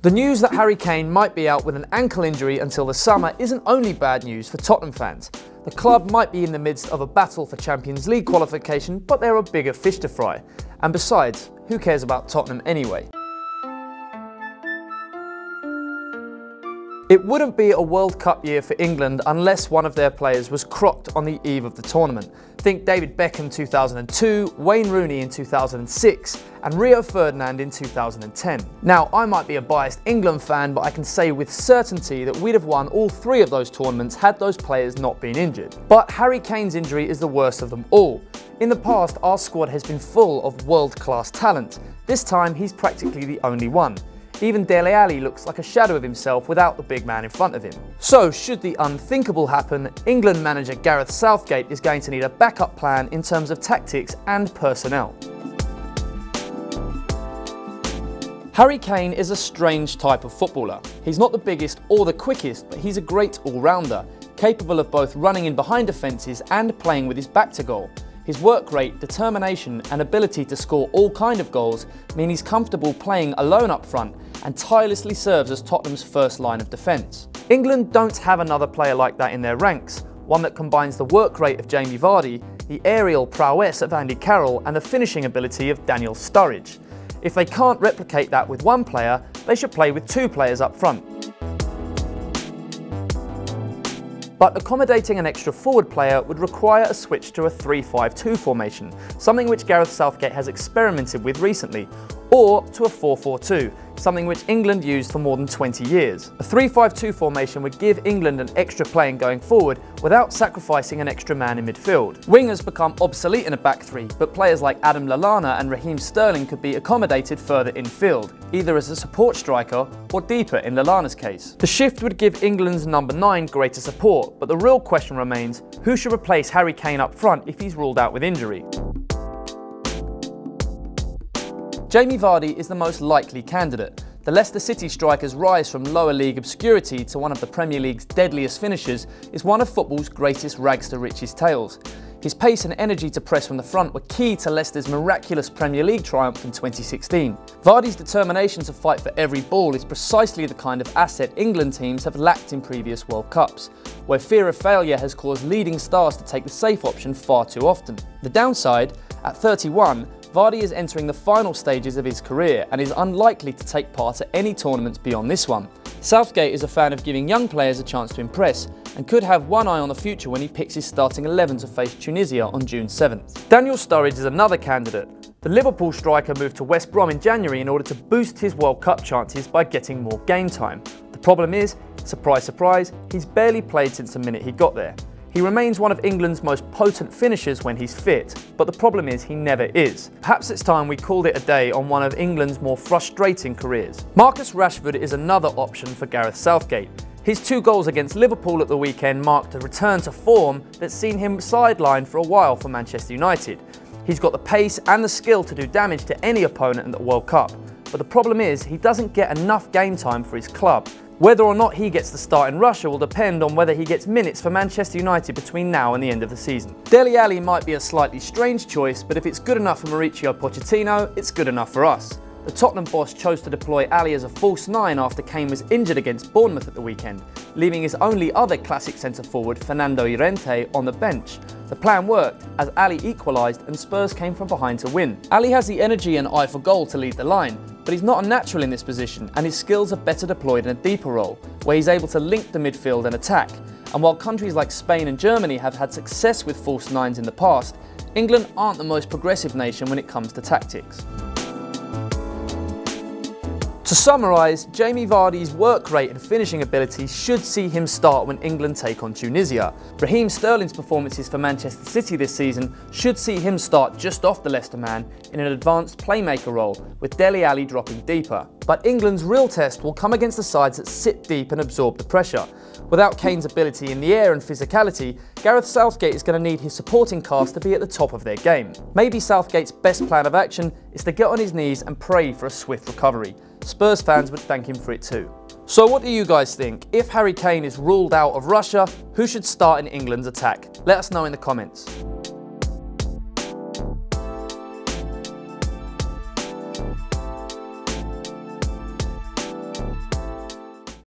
The news that Harry Kane might be out with an ankle injury until the summer isn't only bad news for Tottenham fans. The club might be in the midst of a battle for Champions League qualification, but there are bigger fish to fry. And besides, who cares about Tottenham anyway? It wouldn't be a World Cup year for England unless one of their players was crocked on the eve of the tournament. Think David Beckham 2002, Wayne Rooney in 2006, and Rio Ferdinand in 2010. Now, I might be a biased England fan, but I can say with certainty that we'd have won all three of those tournaments had those players not been injured. But Harry Kane's injury is the worst of them all. In the past, our squad has been full of world-class talent. This time, he's practically the only one. Even Dele Alli looks like a shadow of himself without the big man in front of him. So, should the unthinkable happen, England manager Gareth Southgate is going to need a backup plan in terms of tactics and personnel. Harry Kane is a strange type of footballer. He's not the biggest or the quickest, but he's a great all-rounder, capable of both running in behind defences and playing with his back to goal. His work rate, determination and ability to score all kind of goals mean he's comfortable playing alone up front and tirelessly serves as Tottenham's first line of defence. England don't have another player like that in their ranks, one that combines the work rate of Jamie Vardy, the aerial prowess of Andy Carroll and the finishing ability of Daniel Sturridge. If they can't replicate that with one player, they should play with two players up front. But accommodating an extra forward player would require a switch to a 3-5-2 formation, something which Gareth Southgate has experimented with recently, or to a 4-4-2, something which England used for more than 20 years. A 3-5-2 formation would give England an extra playing going forward without sacrificing an extra man in midfield. Wingers become obsolete in a back three, but players like Adam Lallana and Raheem Sterling could be accommodated further infield, either as a support striker or deeper in Lallana's case. The shift would give England's number 9 greater support, but the real question remains, who should replace Harry Kane up front if he's ruled out with injury? Jamie Vardy is the most likely candidate. The Leicester City striker's rise from lower league obscurity to one of the Premier League's deadliest finishers is one of football's greatest rags to riches tales. His pace and energy to press from the front were key to Leicester's miraculous Premier League triumph in 2016. Vardy's determination to fight for every ball is precisely the kind of asset England teams have lacked in previous World Cups, where fear of failure has caused leading stars to take the safe option far too often. The downside, at 31, Vardy is entering the final stages of his career and is unlikely to take part at any tournaments beyond this one. Southgate is a fan of giving young players a chance to impress and could have one eye on the future when he picks his starting 11 to face Tunisia on June 7th. Daniel Sturridge is another candidate. The Liverpool striker moved to West Brom in January in order to boost his World Cup chances by getting more game time. The problem is, surprise surprise, he's barely played since the minute he got there. He remains one of England's most potent finishers when he's fit, but the problem is he never is. Perhaps it's time we called it a day on one of England's more frustrating careers. Marcus Rashford is another option for Gareth Southgate. His 2 goals against Liverpool at the weekend marked a return to form that's seen him sidelined for a while for Manchester United. He's got the pace and the skill to do damage to any opponent in the World Cup, but the problem is he doesn't get enough game time for his club. Whether or not he gets the start in Russia will depend on whether he gets minutes for Manchester United between now and the end of the season. Dele Alli might be a slightly strange choice, but if it's good enough for Mauricio Pochettino, it's good enough for us. The Tottenham boss chose to deploy Alli as a false 9 after Kane was injured against Bournemouth at the weekend, leaving his only other classic centre-forward, Fernando Llorente, on the bench. The plan worked, as Alli equalised and Spurs came from behind to win. Alli has the energy and eye for goal to lead the line, but he's not a natural in this position and his skills are better deployed in a deeper role, where he's able to link the midfield and attack. And while countries like Spain and Germany have had success with false 9s in the past, England aren't the most progressive nation when it comes to tactics. To summarise, Jamie Vardy's work rate and finishing ability should see him start when England take on Tunisia. Raheem Sterling's performances for Manchester City this season should see him start just off the Leicester man in an advanced playmaker role, with Dele Alli dropping deeper. But England's real test will come against the sides that sit deep and absorb the pressure. Without Kane's ability in the air and physicality, Gareth Southgate is going to need his supporting cast to be at the top of their game. Maybe Southgate's best plan of action is to get on his knees and pray for a swift recovery. Spurs fans would thank him for it too. So what do you guys think? If Harry Kane is ruled out of Russia, who should start in England's attack? Let us know in the comments.